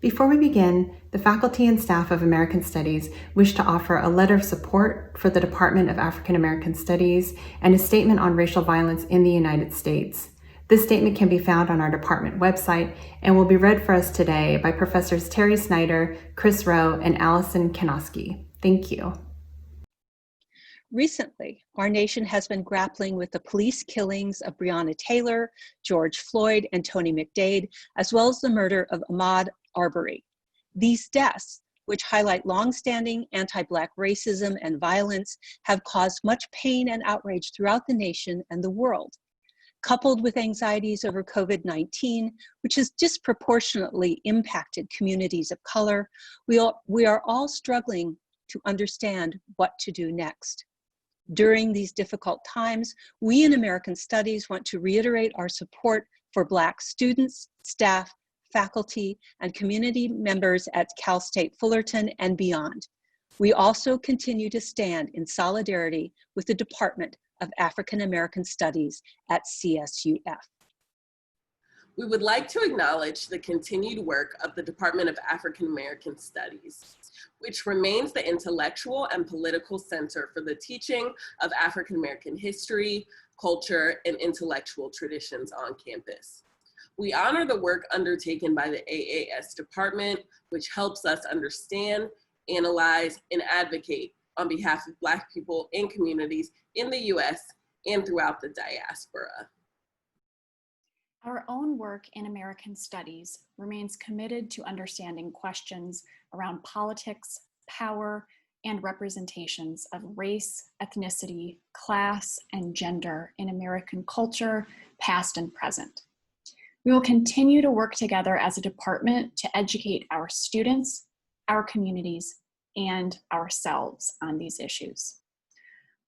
Before we begin, the faculty and staff of American Studies wish to offer a letter of support for the Department of African American Studies and a statement on racial violence in the United States. This statement can be found on our department website and will be read for us today by Professors Terry Snyder, Chris Rowe, and Allison Kanoski. Thank you. Recently, our nation has been grappling with the police killings of Breonna Taylor, George Floyd, and Tony McDade, as well as the murder of Ahmaud Arbery. These deaths, which highlight longstanding anti-Black racism and violence, have caused much pain and outrage throughout the nation and the world. Coupled with anxieties over COVID-19, which has disproportionately impacted communities of color, we are all struggling to understand what to do next. During these difficult times, we in American Studies want to reiterate our support for Black students, staff, faculty, and community members at Cal State Fullerton and beyond. We also continue to stand in solidarity with the Department of African American Studies at CSUF. We would like to acknowledge the continued work of the Department of African American Studies, which remains the intellectual and political center for the teaching of African American history, culture, and intellectual traditions on campus. We honor the work undertaken by the AAS department, which helps us understand, analyze, and advocate on behalf of Black people and communities in the US and throughout the diaspora. Our own work in American Studies remains committed to understanding questions around politics, power, and representations of race, ethnicity, class, and gender in American culture, past and present. We will continue to work together as a department to educate our students, our communities, and ourselves on these issues.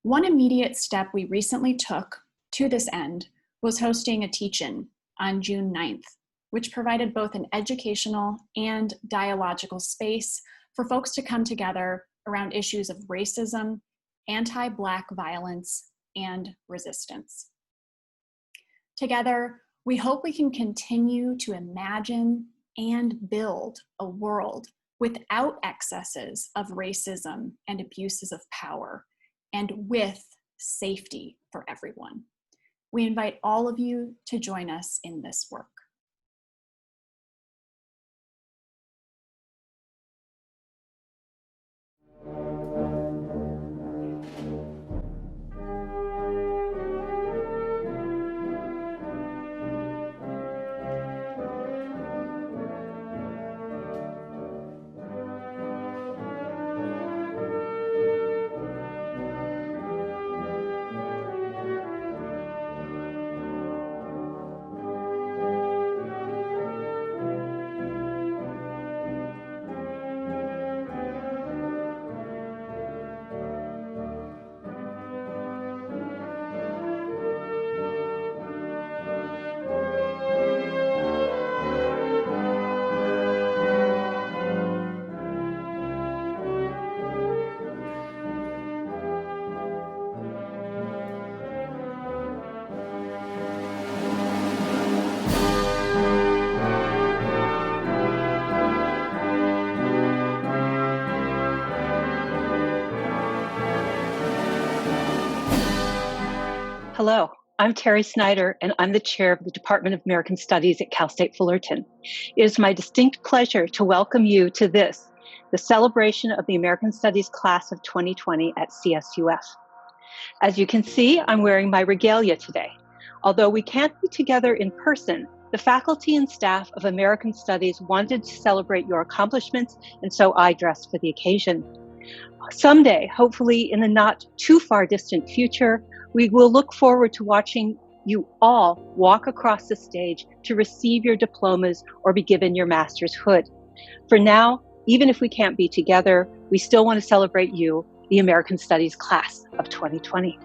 One immediate step we recently took to this end was hosting a teach-in on June 9th, which provided both an educational and dialogical space for folks to come together around issues of racism, anti-Black violence, and resistance. Together, we hope we can continue to imagine and build a world without excesses of racism and abuses of power, and with safety for everyone. We invite all of you to join us in this work. Hello, I'm Terry Snyder, and I'm the chair of the Department of American Studies at Cal State Fullerton. It is my distinct pleasure to welcome you to this, the celebration of the American Studies class of 2020 at CSUF. As you can see, I'm wearing my regalia today. Although we can't be together in person, the faculty and staff of American Studies wanted to celebrate your accomplishments, and so I dressed for the occasion. Someday, hopefully in the not too far distant future, we will look forward to watching you all walk across the stage to receive your diplomas or be given your master's hood. For now, even if we can't be together, we still want to celebrate you, the American Studies class of 2020.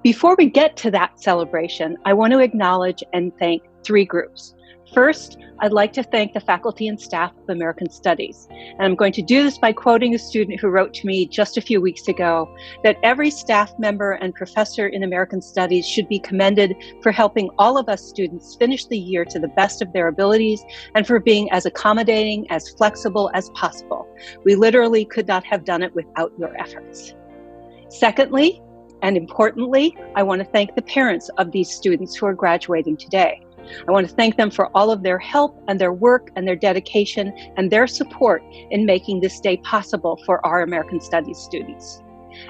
Before we get to that celebration, I want to acknowledge and thank three groups. First, I'd like to thank the faculty and staff of American Studies. And I'm going to do this by quoting a student who wrote to me just a few weeks ago that every staff member and professor in American Studies should be commended for helping all of us students finish the year to the best of their abilities and for being as accommodating, as flexible as possible. We literally could not have done it without your efforts. Secondly, and importantly, I want to thank the parents of these students who are graduating today. I want to thank them for all of their help and their work and their dedication and their support in making this day possible for our American Studies students.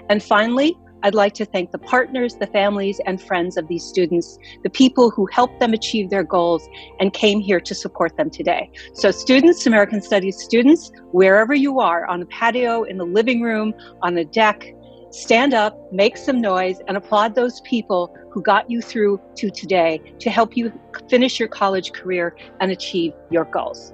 And finally, I'd like to thank the partners, the families, and friends of these students, the people who helped them achieve their goals and came here to support them today. So students, American Studies students, wherever you are, on the patio, in the living room, on the deck, stand up, make some noise, and applaud those people who got you through to today to help you finish your college career and achieve your goals.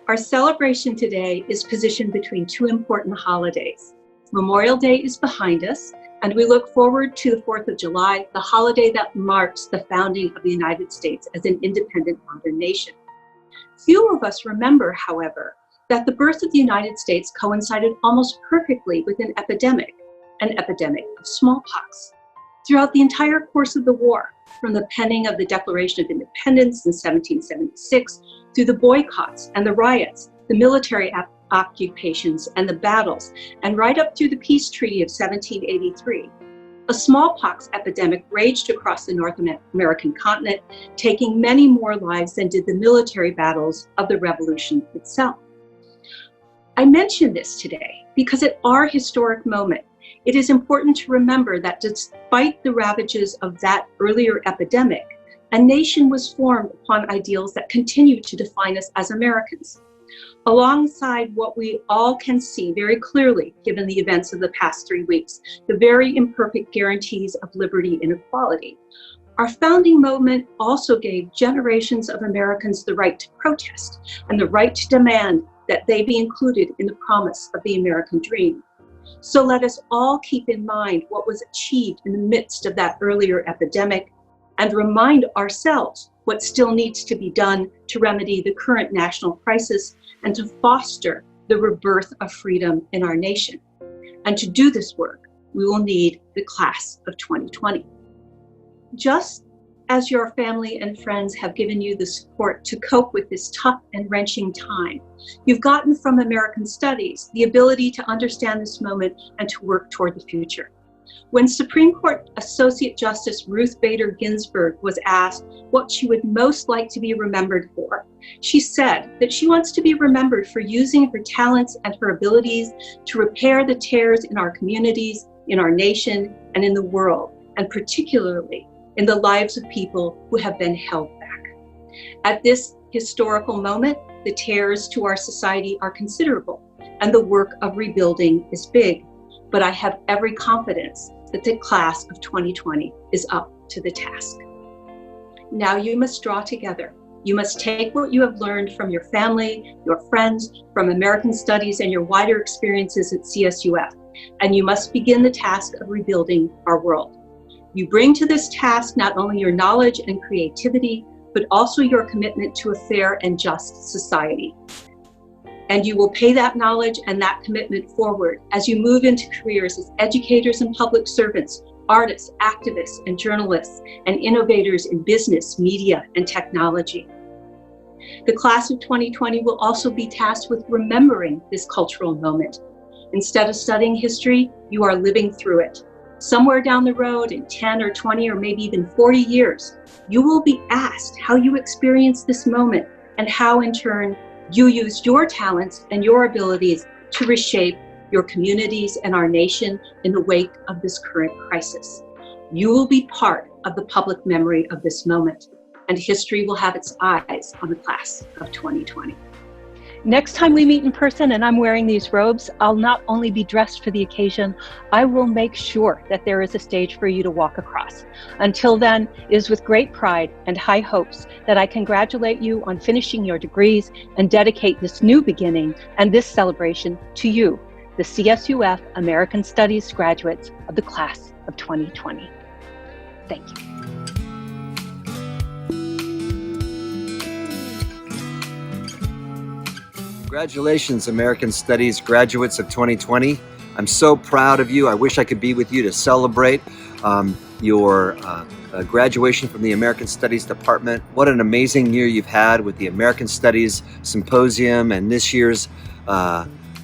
Our celebration today is positioned between two important holidays. Memorial Day is behind us, and we look forward to the 4th of July, the holiday that marks the founding of the United States as an independent modern nation. Few of us remember, however, that the birth of the United States coincided almost perfectly with an epidemic of smallpox. Throughout the entire course of the war, from the penning of the Declaration of Independence in 1776, through the boycotts and the riots, the military occupations and the battles, and right up through the peace treaty of 1783, a smallpox epidemic raged across the North American continent, taking many more lives than did the military battles of the Revolution itself. I mention this today because at our historic moment, it is important to remember that despite the ravages of that earlier epidemic, a nation was formed upon ideals that continue to define us as Americans. Alongside what we all can see very clearly, given the events of the past 3 weeks, the very imperfect guarantees of liberty and equality, our founding moment also gave generations of Americans the right to protest and the right to demand that they be included in the promise of the American dream. So let us all keep in mind what was achieved in the midst of that earlier epidemic and remind ourselves what still needs to be done to remedy the current national crisis and to foster the rebirth of freedom in our nation. And to do this work, we will need the class of 2020. Just as your family and friends have given you the support to cope with this tough and wrenching time, you've gotten from American Studies the ability to understand this moment and to work toward the future. When Supreme Court Associate Justice Ruth Bader Ginsburg was asked what she would most like to be remembered for, she said that she wants to be remembered for using her talents and her abilities to repair the tears in our communities, in our nation, and in the world, and particularly in the lives of people who have been held back. At this historical moment, the tears to our society are considerable, and the work of rebuilding is big. But I have every confidence that the class of 2020 is up to the task. Now you must draw together. You must take what you have learned from your family, your friends, from American Studies, and your wider experiences at CSUF, and you must begin the task of rebuilding our world. You bring to this task not only your knowledge and creativity, but also your commitment to a fair and just society. And you will pay that knowledge and that commitment forward as you move into careers as educators and public servants, artists, activists, and journalists, and innovators in business, media, and technology. The class of 2020 will also be tasked with remembering this cultural moment. Instead of studying history, you are living through it. Somewhere down the road in 10 or 20 or maybe even 40 years, you will be asked how you experienced this moment and how in turn you used your talents and your abilities to reshape your communities and our nation in the wake of this current crisis. You will be part of the public memory of this moment, and history will have its eyes on the class of 2020. Next time we meet in person and I'm wearing these robes, I'll not only be dressed for the occasion, I will make sure that there is a stage for you to walk across. Until then, it is with great pride and high hopes that I congratulate you on finishing your degrees and dedicate this new beginning and this celebration to you, the CSUF American Studies graduates of the class of 2020. Thank you. Congratulations, American Studies graduates of 2020. I'm so proud of you. I wish I could be with you to celebrate your graduation from the American Studies Department. What an amazing year you've had with the American Studies Symposium and this year's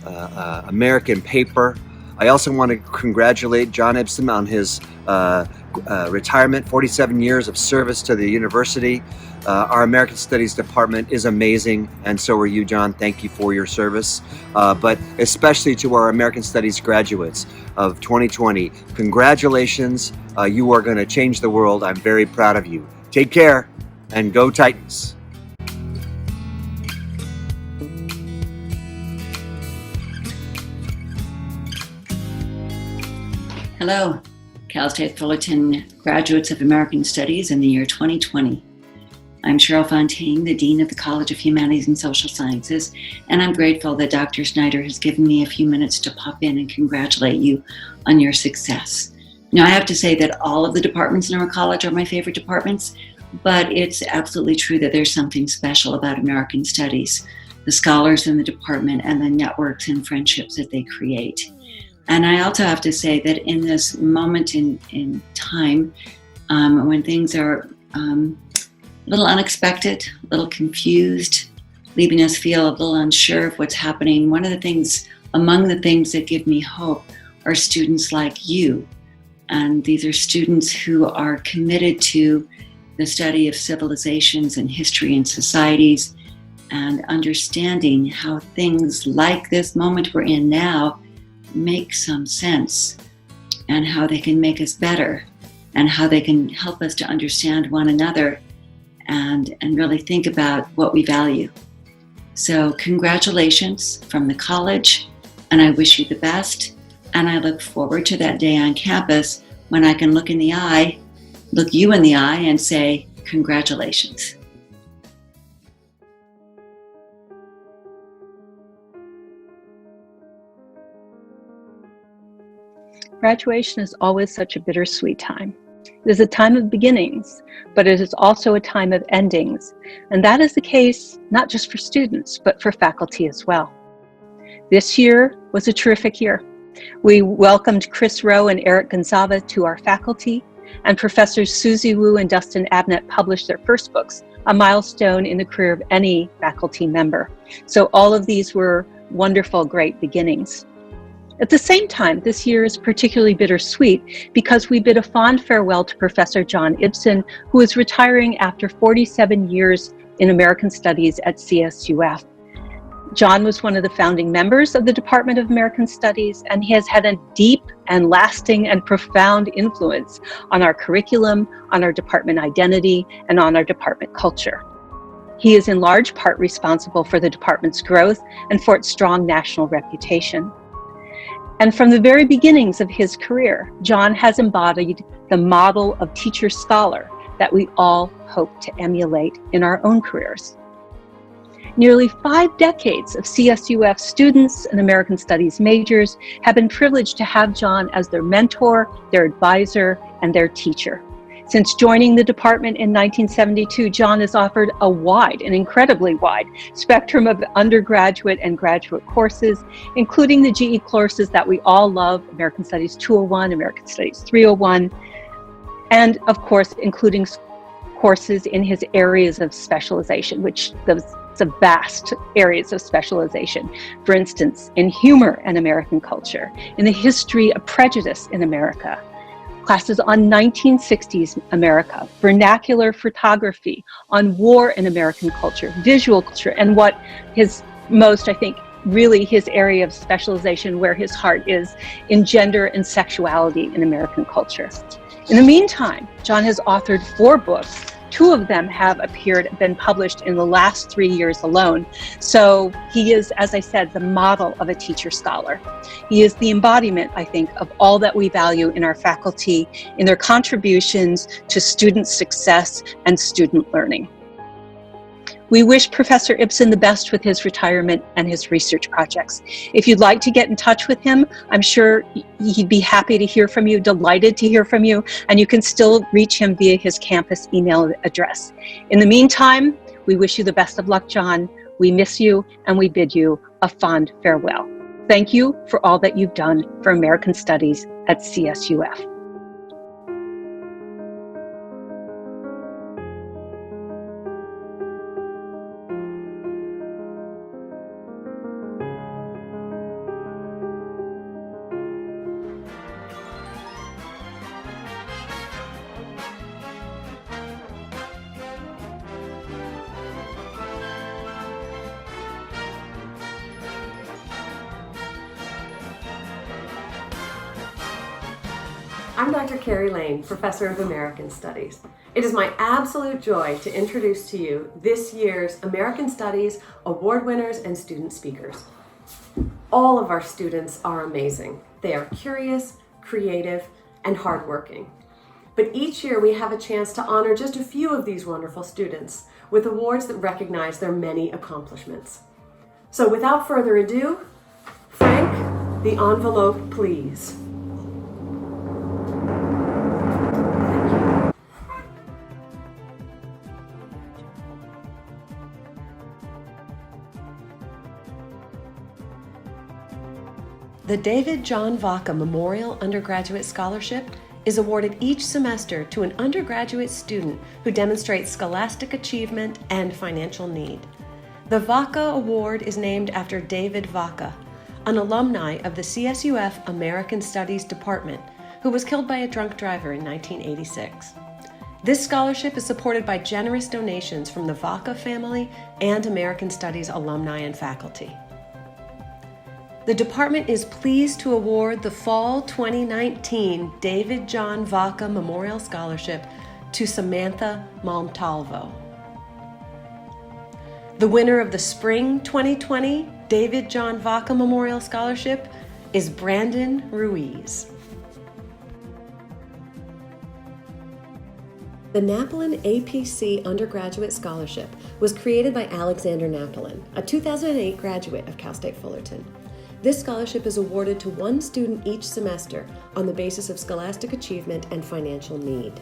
American paper. I also want to congratulate John Ibsen on his retirement, 47 years of service to the university. Our American Studies Department is amazing, and so are you, John. Thank you for your service, but especially to our American Studies graduates of 2020. Congratulations. You are going to change the world. I'm very proud of you. Take care, and go Titans. Hello, Cal State Fullerton graduates of American Studies in the year 2020. I'm Cheryl Fontaine, the Dean of the College of Humanities and Social Sciences, and I'm grateful that Dr. Snyder has given me a few minutes to pop in and congratulate you on your success. Now, I have to say that all of the departments in our college are my favorite departments, but it's absolutely true that there's something special about American Studies, the scholars in the department and the networks and friendships that they create. And I also have to say that in this moment in time, when things are a little unexpected, a little confused, leaving us feel a little unsure of what's happening, among the things that give me hope are students like you. And these are students who are committed to the study of civilizations and history and societies and understanding how things like this moment we're in now make some sense and how they can make us better and how they can help us to understand one another and really think about what we value. So congratulations from the college, and I wish you the best. And I look forward to that day on campus when I can look you in the eye and say, congratulations. Graduation is always such a bittersweet time. It is a time of beginnings, but it is also a time of endings. And that is the case not just for students, but for faculty as well. This year was a terrific year. We welcomed Chris Rowe and Eric Gonzalez to our faculty, and Professors Susie Wu and Dustin Abnett published their first books, a milestone in the career of any faculty member. So all of these were wonderful, great beginnings. At the same time, this year is particularly bittersweet because we bid a fond farewell to Professor John Ibsen, who is retiring after 47 years in American Studies at CSUF. John was one of the founding members of the Department of American Studies, and he has had a deep and lasting and profound influence on our curriculum, on our department identity, and on our department culture. He is in large part responsible for the department's growth and for its strong national reputation. And from the very beginnings of his career, John has embodied the model of teacher-scholar that we all hope to emulate in our own careers. Nearly 5 decades of CSUF students and American Studies majors have been privileged to have John as their mentor, their advisor, and their teacher. Since joining the department in 1972, John has offered a wide, an incredibly wide, spectrum of undergraduate and graduate courses, including the GE courses that we all love, American Studies 201, American Studies 301, and of course, including courses in his areas of specialization, which those are vast areas of specialization. For instance, in humor and American culture, in the history of prejudice in America, classes on 1960s America, vernacular photography, on war in American culture, visual culture, and what his most, I think, really his area of specialization, where his heart is, in gender and sexuality in American culture. In the meantime, John has authored 4 books, 2 of them have been published in the last 3 years alone. So he is, as I said, the model of a teacher scholar. He is the embodiment, I think, of all that we value in our faculty in their contributions to student success and student learning. We wish Professor Ibsen the best with his retirement and his research projects. If you'd like to get in touch with him, I'm sure he'd be happy to hear from you, delighted to hear from you, and you can still reach him via his campus email address. In the meantime, we wish you the best of luck, John. We miss you, and we bid you a fond farewell. Thank you for all that you've done for American Studies at CSUF. I'm Dr. Carrie Lane, Professor of American Studies. It is my absolute joy to introduce to you this year's American Studies award winners and student speakers. All of our students are amazing. They are curious, creative, and hardworking. But each year we have a chance to honor just a few of these wonderful students with awards that recognize their many accomplishments. So without further ado, Frank, the envelope, please. The David John Vaca Memorial Undergraduate Scholarship is awarded each semester to an undergraduate student who demonstrates scholastic achievement and financial need. The Vaca Award is named after David Vaca, an alumni of the CSUF American Studies Department, who was killed by a drunk driver in 1986. This scholarship is supported by generous donations from the Vaca family and American Studies alumni and faculty. The department is pleased to award the Fall 2019 David John Vaca Memorial Scholarship to Samantha Montalvo. The winner of the Spring 2020 David John Vaca Memorial Scholarship is Brandon Ruiz. The Napolin APC Undergraduate Scholarship was created by Alexander Napolin, a 2008 graduate of Cal State Fullerton. This scholarship is awarded to one student each semester on the basis of scholastic achievement and financial need.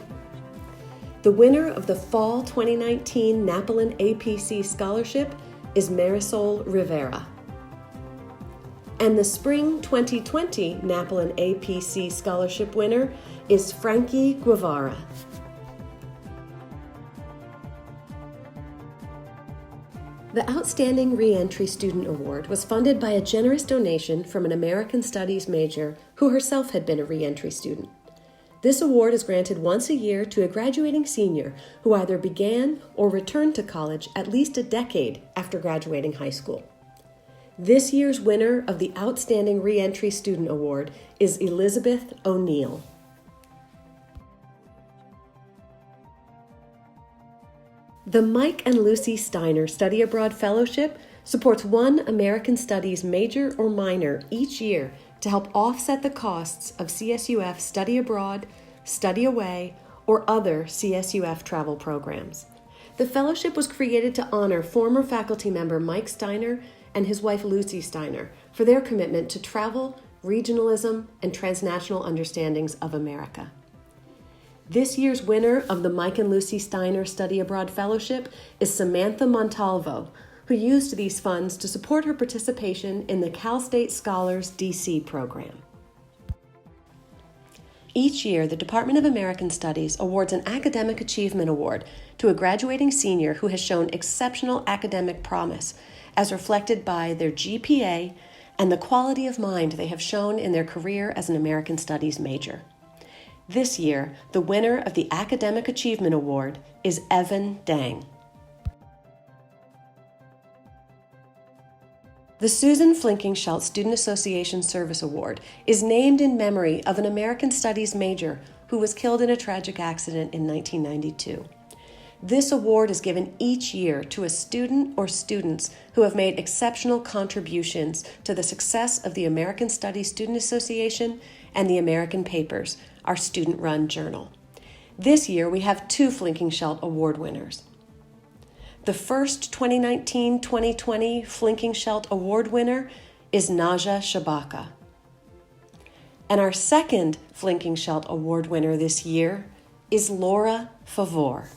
The winner of the Fall 2019 Napolin APC Scholarship is Marisol Rivera. And the Spring 2020 Napolin APC Scholarship winner is Frankie Guevara. The Outstanding Reentry Student Award was funded by a generous donation from an American Studies major who herself had been a reentry student. This award is granted once a year to a graduating senior who either began or returned to college at least a decade after graduating high school. This year's winner of the Outstanding Reentry Student Award is Elizabeth O'Neill. The Mike and Lucy Steiner Study Abroad Fellowship supports one American Studies major or minor each year to help offset the costs of CSUF Study Abroad, Study Away, or other CSUF travel programs. The fellowship was created to honor former faculty member Mike Steiner and his wife Lucy Steiner for their commitment to travel, regionalism, and transnational understandings of America. This year's winner of the Mike and Lucy Steiner Study Abroad Fellowship is Samantha Montalvo, who used these funds to support her participation in the Cal State Scholars DC program. Each year, the Department of American Studies awards an Academic Achievement Award to a graduating senior who has shown exceptional academic promise, as reflected by their GPA and the quality of mind they have shown in their career as an American Studies major. This year, the winner of the Academic Achievement Award is Evan Dang. The Susan Flinking-Schultz Student Association Service Award is named in memory of an American Studies major who was killed in a tragic accident in 1992. This award is given each year to a student or students who have made exceptional contributions to the success of the American Studies Student Association and the American Papers, our student-run journal. This year, we have 2 Flinking-Schelt Award winners. The first 2019-2020 Flinking-Schelt Award winner is Naja Shabaka. And our second Flinking-Schelt Award winner this year is Laura Favor.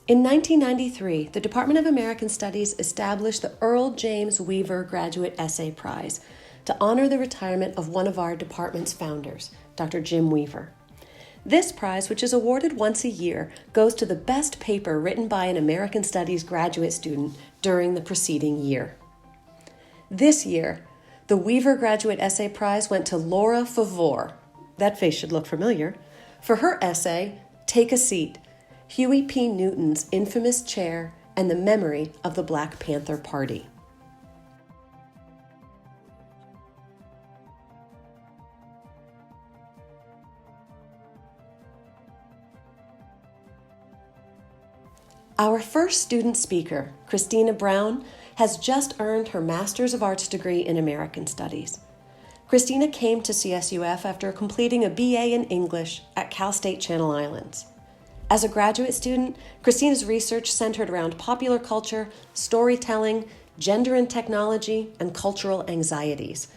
In 1993, the Department of American Studies established the Earl James Weaver Graduate Essay Prize to honor the retirement of one of our department's founders, Dr. Jim Weaver. This prize, which is awarded once a year, goes to the best paper written by an American Studies graduate student during the preceding year. This year, the Weaver Graduate Essay Prize went to Laura Favor, that face should look familiar, for her essay, Take a Seat, Huey P. Newton's Infamous Chair and the Memory of the Black Panther Party. Our first student speaker, Christina Brown, has just earned her Master's of Arts degree in American Studies. Christina came to CSUF after completing a BA in English at Cal State Channel Islands. As a graduate student, Christina's research centered around popular culture, storytelling, gender and technology, and cultural anxieties.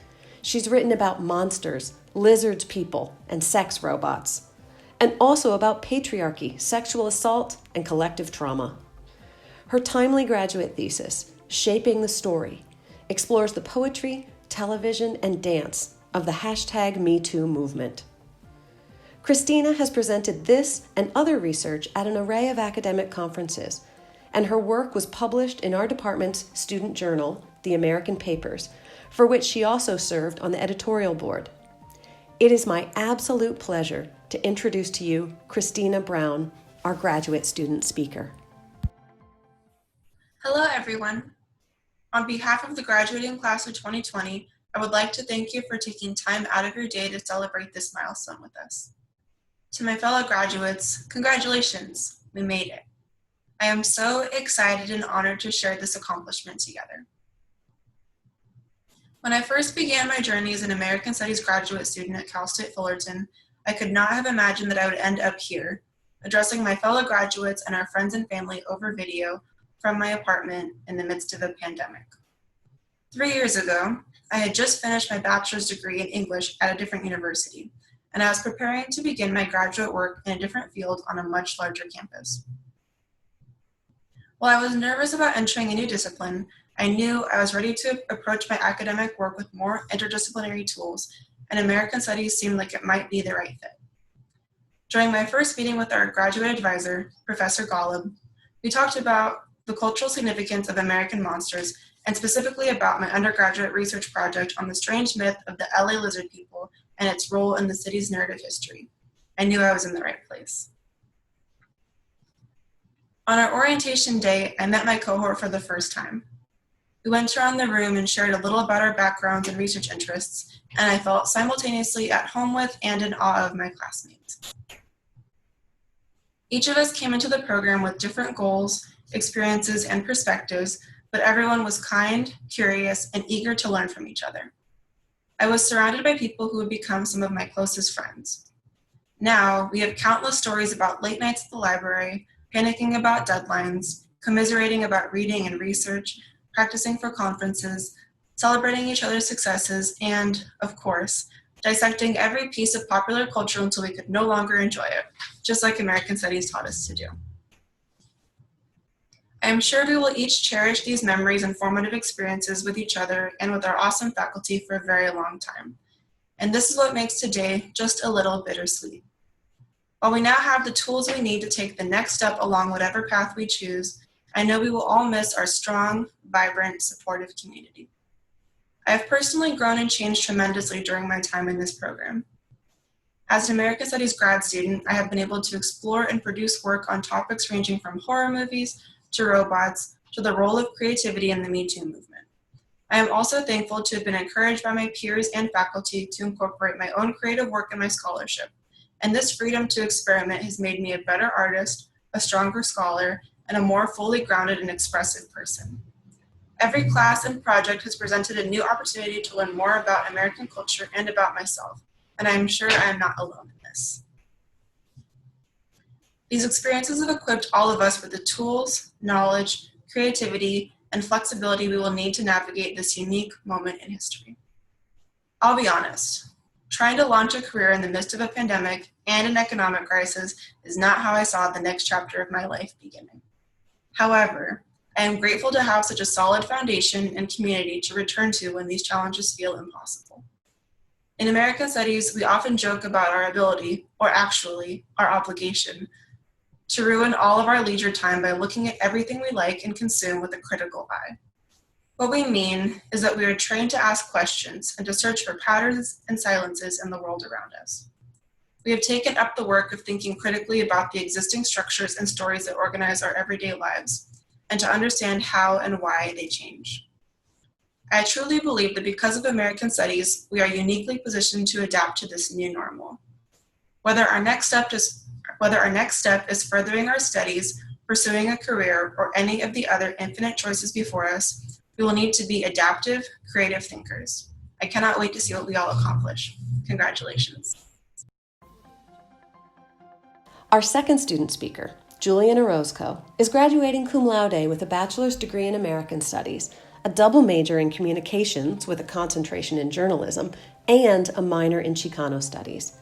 She's written about monsters, lizards people, and sex robots, and also about patriarchy, sexual assault, and collective trauma. Her timely graduate thesis, Shaping the Story, explores the poetry, television, and dance of the #MeToo movement. Christina has presented this and other research at an array of academic conferences, and her work was published in our department's student journal, the American Papers, for which she also served on the editorial board. It is my absolute pleasure to introduce to you Christina Brown, our graduate student speaker. Hello, everyone. On behalf of the graduating class of 2020, I would like to thank you for taking time out of your day to celebrate this milestone with us. To my fellow graduates, congratulations, we made it. I am so excited and honored to share this accomplishment together. When I first began my journey as an American Studies graduate student at Cal State Fullerton, I could not have imagined that I would end up here, addressing my fellow graduates and our friends and family over video from my apartment in the midst of a pandemic. 3 years ago, I had just finished my bachelor's degree in English at a different university, and I was preparing to begin my graduate work in a different field on a much larger campus. While I was nervous about entering a new discipline, I knew I was ready to approach my academic work with more interdisciplinary tools, and American Studies seemed like it might be the right fit. During my first meeting with our graduate advisor, Professor Golub, we talked about the cultural significance of American monsters, and specifically about my undergraduate research project on the strange myth of the LA lizard people and its role in the city's narrative history. I knew I was in the right place. On our orientation day, I met my cohort for the first time. We went around the room and shared a little about our backgrounds and research interests, and I felt simultaneously at home with and in awe of my classmates. Each of us came into the program with different goals, experiences, and perspectives, but everyone was kind, curious, and eager to learn from each other. I was surrounded by people who would become some of my closest friends. Now, we have countless stories about late nights at the library, panicking about deadlines, commiserating about reading and research, practicing for conferences, celebrating each other's successes, and, of course, dissecting every piece of popular culture until we could no longer enjoy it, just like American Studies taught us to do. I am sure we will each cherish these memories and formative experiences with each other and with our awesome faculty for a very long time. And this is what makes today just a little bittersweet. While we now have the tools we need to take the next step along whatever path we choose, I know we will all miss our strong, vibrant, supportive community. I have personally grown and changed tremendously during my time in this program. As an American Studies grad student, I have been able to explore and produce work on topics ranging from horror movies to robots, to the role of creativity in the Me Too movement. I am also thankful to have been encouraged by my peers and faculty to incorporate my own creative work in my scholarship, and this freedom to experiment has made me a better artist, a stronger scholar, and a more fully grounded and expressive person. Every class and project has presented a new opportunity to learn more about American culture and about myself, and I am sure I am not alone in this. These experiences have equipped all of us with the tools, knowledge, creativity, and flexibility we will need to navigate this unique moment in history. I'll be honest, trying to launch a career in the midst of a pandemic and an economic crisis is not how I saw the next chapter of my life beginning. However, I am grateful to have such a solid foundation and community to return to when these challenges feel impossible. In American Studies, we often joke about our ability, or actually, our obligation, to ruin all of our leisure time by looking at everything we like and consume with a critical eye. What we mean is that we are trained to ask questions and to search for patterns and silences in the world around us. We have taken up the work of thinking critically about the existing structures and stories that organize our everyday lives, and to understand how and why they change. I truly believe that because of American Studies, we are uniquely positioned to adapt to this new normal. Whether our next step is furthering our studies, pursuing a career, or any of the other infinite choices before us, we will need to be adaptive, creative thinkers. I cannot wait to see what we all accomplish. Congratulations. Our second student speaker, Julian Orozco, is graduating cum laude with a bachelor's degree in American Studies, a double major in communications with a concentration in journalism, and a minor in Chicano studies.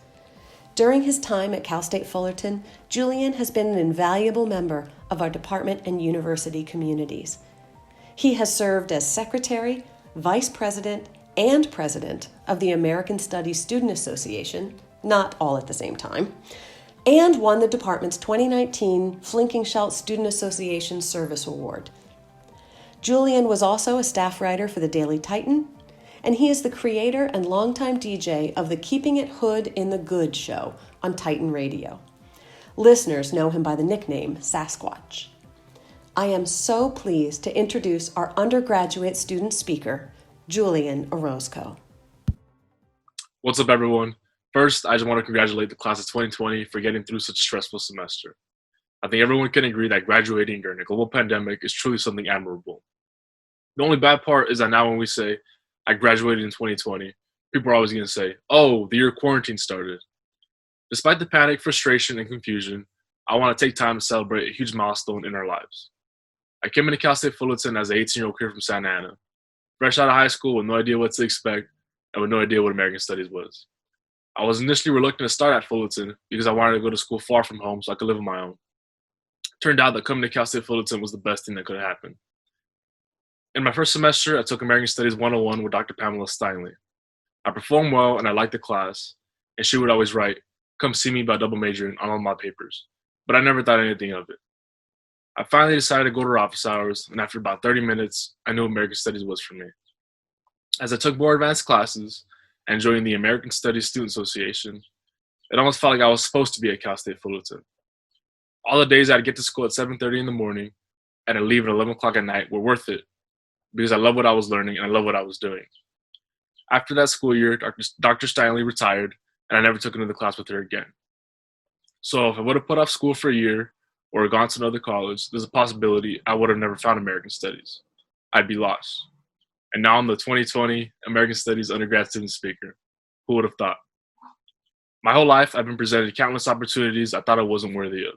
During his time at Cal State Fullerton, Julian has been an invaluable member of our department and university communities. He has served as secretary, vice president, and president of the American Studies Student Association, not all at the same time, and won the department's 2019 Flinkenschelt Student Association Service Award. Julian was also a staff writer for the Daily Titan, and he is the creator and longtime DJ of the Keeping It Hood in the Good show on Titan Radio. Listeners know him by the nickname Sasquatch. I am so pleased to introduce our undergraduate student speaker, Julian Orozco. What's up, everyone? First, I just want to congratulate the class of 2020 for getting through such a stressful semester. I think everyone can agree that graduating during a global pandemic is truly something admirable. The only bad part is that now when we say, I graduated in 2020, people are always going to say, oh, the year quarantine started. Despite the panic, frustration, and confusion, I want to take time to celebrate a huge milestone in our lives. I came into Cal State Fullerton as an 18-year-old kid from Santa Ana, fresh out of high school with no idea what to expect and with no idea what American Studies was. I was initially reluctant to start at Fullerton because I wanted to go to school far from home so I could live on my own. Turned out that coming to Cal State Fullerton was the best thing that could have happened. In my first semester, I took American Studies 101 with Dr. Pamela Steinle. I performed well and I liked the class, and she would always write, come see me about double majoring on all my papers, but I never thought anything of it. I finally decided to go to her office hours, and after about 30 minutes, I knew American Studies was for me. As I took more advanced classes and joined the American Studies Student Association, it almost felt like I was supposed to be at Cal State Fullerton. All the days I'd get to school at 7:30 in the morning and I'd leave at 11 o'clock at night were worth it because I love what I was learning and I love what I was doing. After that school year, Dr. Steinle retired, and I never took another class with her again. So if I would have put off school for a year or gone to another college, there's a possibility I would have never found American Studies. I'd be lost. And now I'm the 2020 American Studies undergrad student speaker. Who would have thought? My whole life, I've been presented countless opportunities I thought I wasn't worthy of,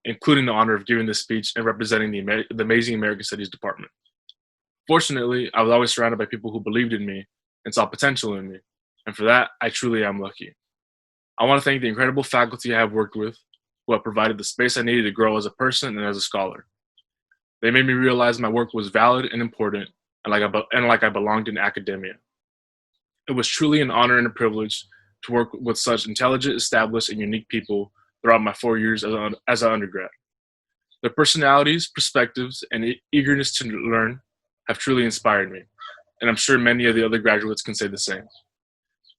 including the honor of giving this speech and representing the amazing American Studies department. Fortunately, I was always surrounded by people who believed in me and saw potential in me, and for that, I truly am lucky. I want to thank the incredible faculty I have worked with, who have provided the space I needed to grow as a person and as a scholar. They made me realize my work was valid and important, and like I belonged in academia. It was truly an honor and a privilege to work with such intelligent, established, and unique people throughout my 4 years as an undergrad. Their personalities, perspectives, and eagerness to learn have truly inspired me, and I'm sure many of the other graduates can say the same.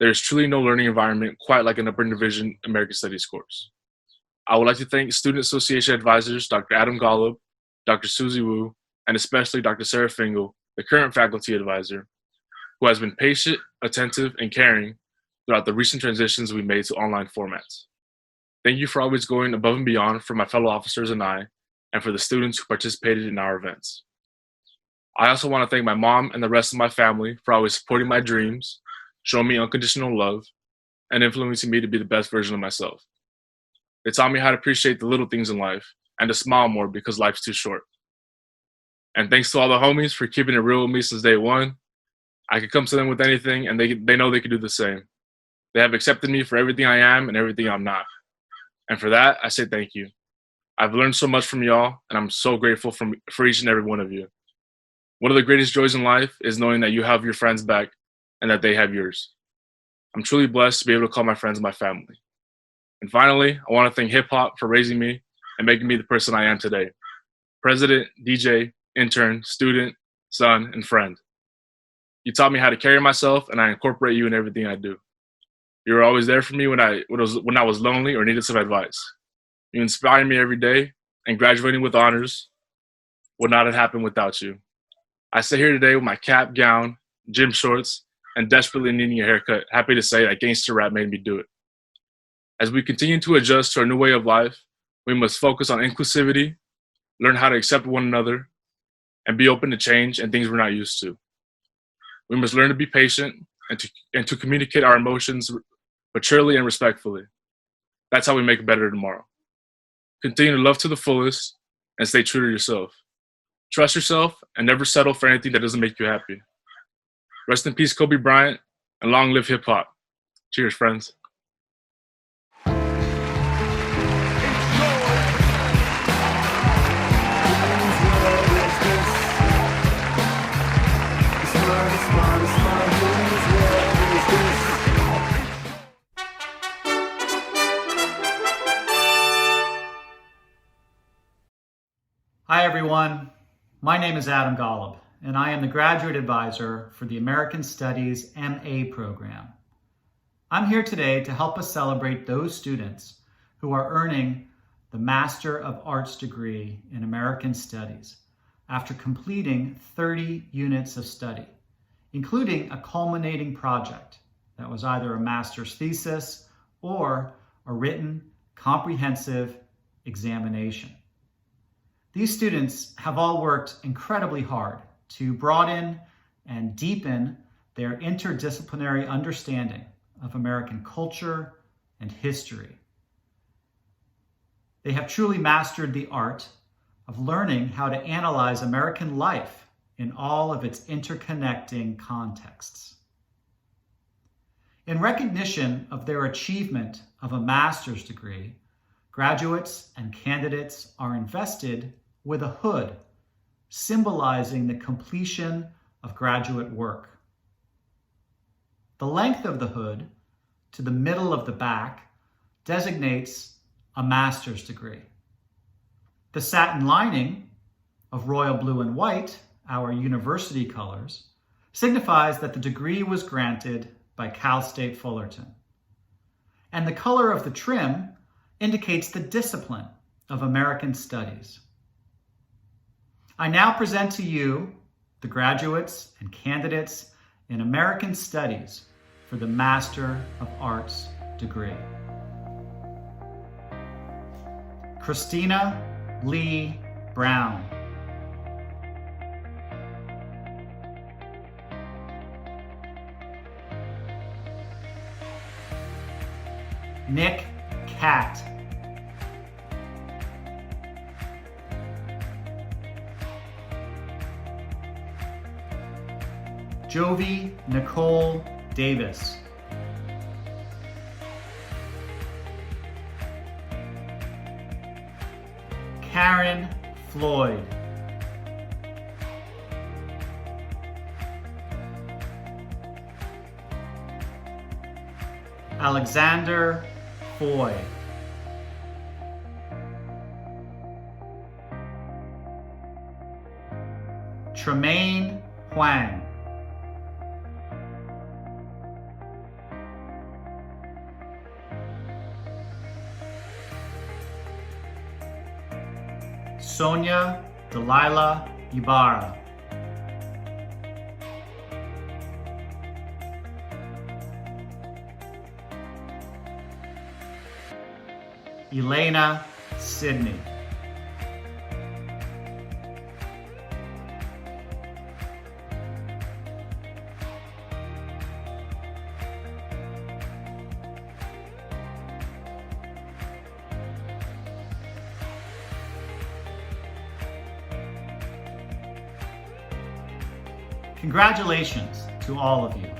There is truly no learning environment quite like an upper division American Studies course. I would like to thank Student Association advisors Dr. Adam Golub, Dr. Susie Wu, and especially Dr. Sarah Fingal, the current faculty advisor, who has been patient, attentive, and caring throughout the recent transitions we made to online formats. Thank you for always going above and beyond for my fellow officers and I, and for the students who participated in our events. I also want to thank my mom and the rest of my family for always supporting my dreams, showing me unconditional love, and influencing me to be the best version of myself. They taught me how to appreciate the little things in life and to smile more because life's too short. And thanks to all the homies for keeping it real with me since day one. I could come to them with anything and they know they could do the same. They have accepted me for everything I am and everything I'm not. And for that, I say thank you. I've learned so much from y'all, and I'm so grateful for each and every one of you. One of the greatest joys in life is knowing that you have your friends back and that they have yours. I'm truly blessed to be able to call my friends my family. And finally, I want to thank hip hop for raising me and making me the person I am today. President, DJ, intern, student, son, and friend. You taught me how to carry myself, and I incorporate you in everything I do. You were always there for me when I was lonely or needed some advice. You inspire me every day, and graduating with honors would not have happened without you. I sit here today with my cap, gown, gym shorts, and desperately needing a haircut, happy to say that gangster rap made me do it. As we continue to adjust to our new way of life, we must focus on inclusivity, learn how to accept one another, and be open to change and things we're not used to. We must learn to be patient and to communicate our emotions maturely and respectfully. That's how we make a better tomorrow. Continue to love to the fullest and stay true to yourself. Trust yourself and never settle for anything that doesn't make you happy. Rest in peace, Kobe Bryant, and long live hip hop. Cheers, friends. Hi everyone, my name is Adam Golub, and I am the Graduate Advisor for the American Studies MA program. I'm here today to help us celebrate those students who are earning the Master of Arts degree in American Studies after completing 30 units of study, including a culminating project that was either a master's thesis or a written, comprehensive examination. These students have all worked incredibly hard to broaden and deepen their interdisciplinary understanding of American culture and history. They have truly mastered the art of learning how to analyze American life in all of its interconnecting contexts. In recognition of their achievement of a master's degree, graduates and candidates are invested with a hood, symbolizing the completion of graduate work. The length of the hood to the middle of the back designates a master's degree. The satin lining of royal blue and white, our university colors, signifies that the degree was granted by Cal State Fullerton. And the color of the trim indicates the discipline of American Studies. I now present to you the graduates and candidates in American Studies for the Master of Arts degree. Christina Lee Brown. Nick Catt. Jovi Nicole Davis. Karen Floyd. Alexander Foy. Tremaine Huang. Sonia Delilah Ibarra. Elena Sidney. Congratulations to all of you.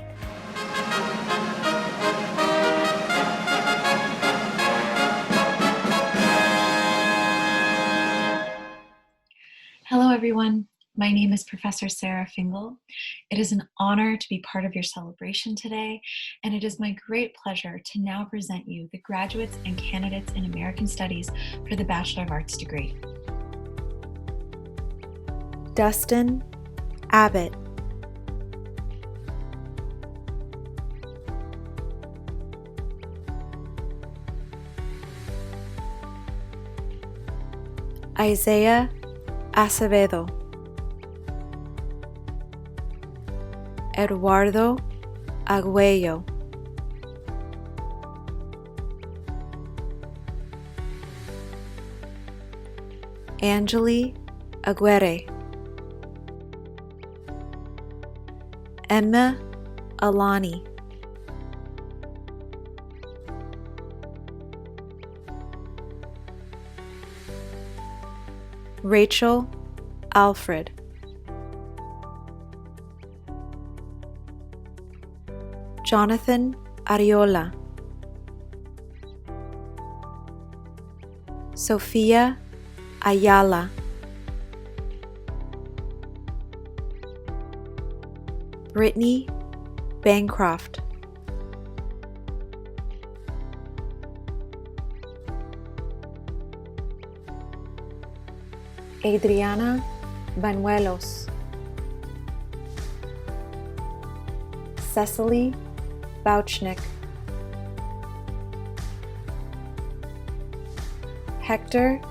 Hello, everyone. My name is Professor Sarah Fingal. It is an honor to be part of your celebration today, and it is my great pleasure to now present you the graduates and candidates in American Studies for the Bachelor of Arts degree. Dustin Abbott. Isaiah Acevedo. Eduardo Arguello. Angeli Aguirre. Emma Alani. Rachel Alfred. Jonathan Ariola. Sofia Ayala. Brittany Bancroft. Adriana Banuelos. Cecily Bouchnick. Hector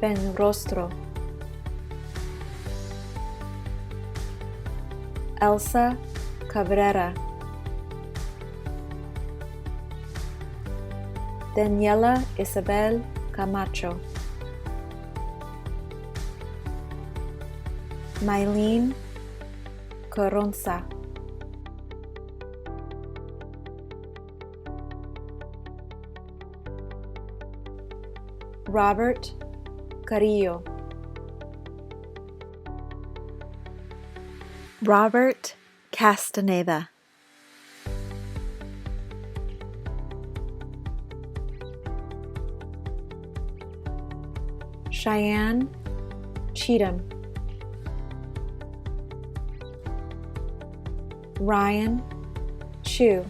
Benrostro. Elsa Cabrera. Daniela Isabel Camacho. Mylene Coronza. Robert Carrillo. Robert Castaneda. Cheyenne Cheatham. Ryan Chu.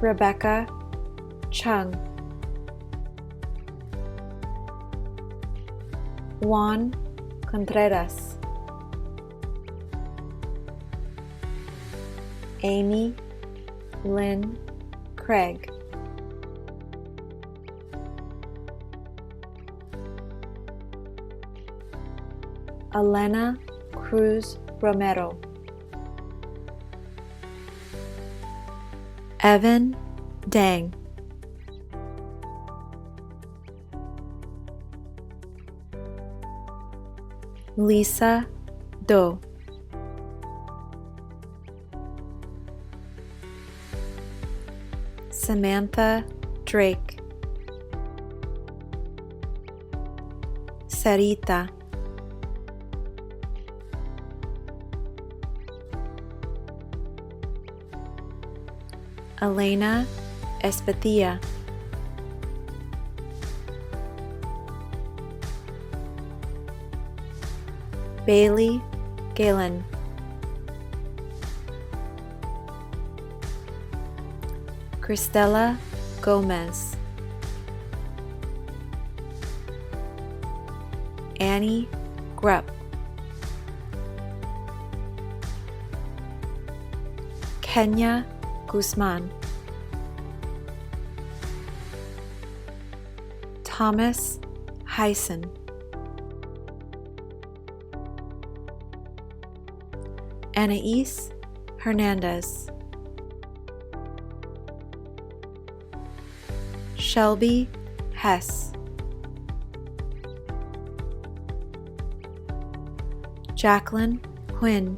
Rebecca Chung. Juan Contreras. Amy Lynn Craig. Elena Cruz Romero. Evan Dang. Lisa Do. Samantha Drake. Sarita. Elena Espatia. Bailey Galen. Cristela Gomez. Annie Grupp. Kenya Guzman. Thomas Hyson. Anais Hernandez. Shelby Hess, Jacqueline Quinn,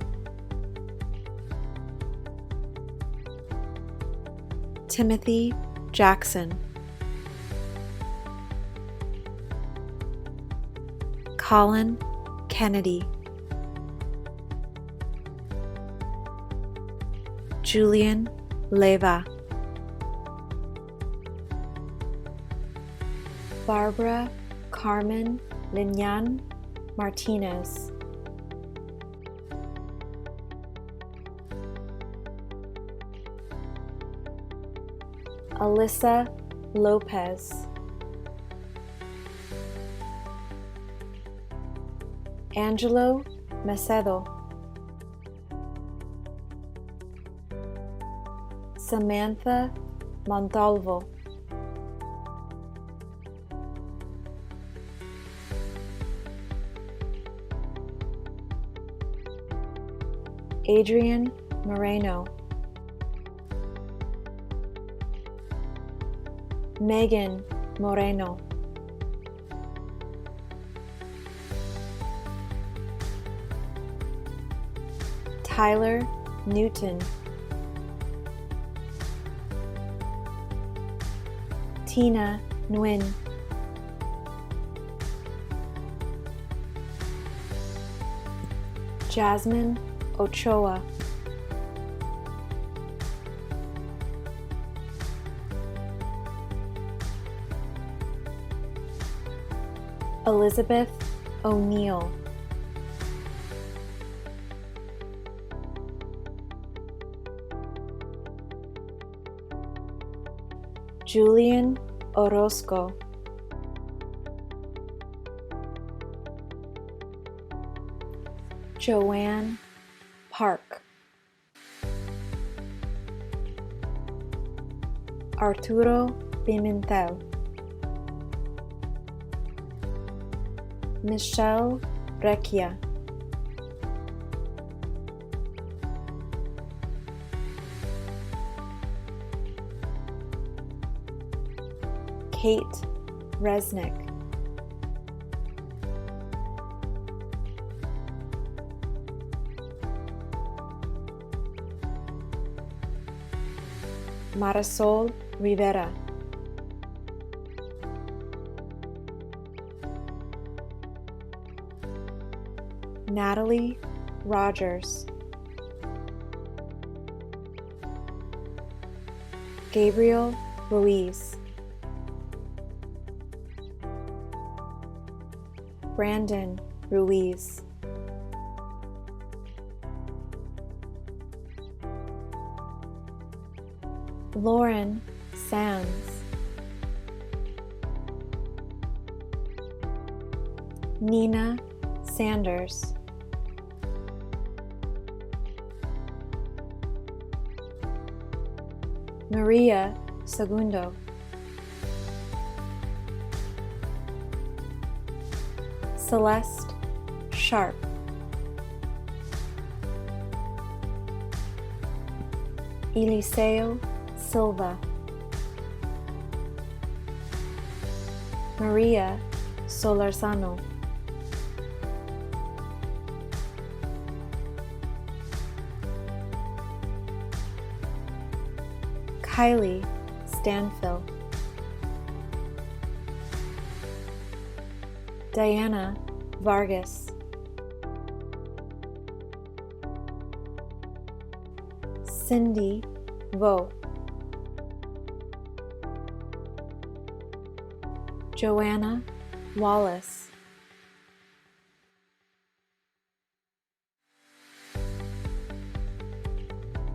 Timothy Jackson, Colin Kennedy, Julian Leva, Barbara Carmen Linyan Martinez, Alyssa Lopez, Angelo Macedo, Samantha Montalvo, Adrian Moreno, Megan Moreno, Tyler Newton, Tina Nguyen, Jasmine Ochoa, Elizabeth O'Neill, Julian Orozco, Joanne Park, Arturo Pimentel, Michelle Recchia, Kate Resnick, Marisol Rivera, Natalie Rogers, Gabriel Ruiz, Brandon Ruiz, Lauren Sands, Nina Sanders, Maria Segundo, Celeste Sharp, Eliseo Silva, Maria Solarzano, Kylie Stanfill, Diana Vargas, Cindy Vo, Joanna Wallace,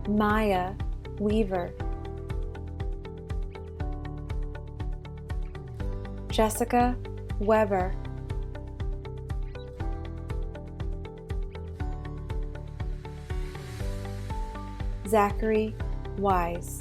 Maya Weaver, Jessica Weber, Zachary Wise,